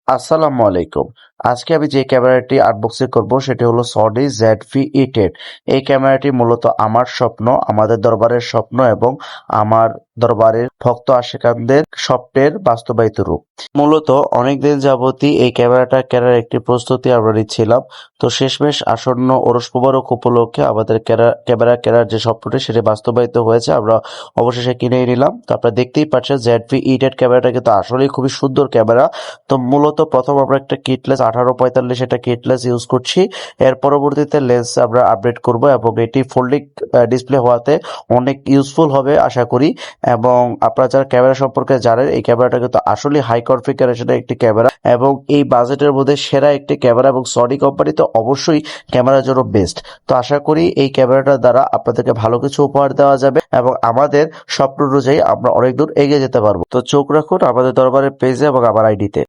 আসসালামু আলাইকুম। আজকে আমি যে ক্যামেরাটি আনবক্সিং করব সেটি হলো সনি ZV-E10। এই ক্যামেরাটি মূলত আমার স্বপ্ন, আমাদের দরবারের স্বপ্ন এবং আমার দরবারের ভক্ত আশিকানদের স্বপ্নের বাস্তবায়িত রূপ। মূলত অনেকদিন যাবতই এই ক্যামেরাটা কেনার একটি প্রস্তুতি আমরা নিচ্ছিলাম। তো শেষমেশ আসন্ন ওরস মোবারক উপলক্ষে আমাদের ক্যামেরা কেনার যে স্বপ্নটি সেটি বাস্তবায়িত হয়েছে। আমরা অবশেষে কিনেই নিলাম। তো আপনারা দেখতেই পাচ্ছেন ZV-E10 ক্যামেরাটা কিন্তু আসলেই খুবই সুন্দর ক্যামেরা। তো মূলত প্রথম আমরা একটা কিটলেস 1845 এটা কিটলেস ইউজ করছি। এর পরবর্তীতে লেন্স আমরা আপডেট করব এবং এটি ফোল্ডিং ডিসপ্লে হওয়াতে অনেক ইউজফুল হবে আশা করি। এবং আপনারা যারা ক্যামেরা সম্পর্কে জানেন, এই ক্যামেরাটা কিন্তু আসলে হাই কনফিগারেশনের একটি ক্যামেরা এবং এই বাজেটের মধ্যে সেরা একটি ক্যামেরা এবং সনি কোম্পানি তো অবশ্যই ক্যামেরার জন্য বেস্ট। তো আশা করি এই ক্যামেরাটার দ্বারা আপনাদেরকে ভালো কিছু উপহার দেওয়া যাবে এবং আমাদের স্বপ্ন অনুযায়ী আমরা অনেক দূর এগিয়ে যেতে পারবো। তো চোখ রাখুন আমাদের দরবারের পেজে এবং আমার আইডিতে।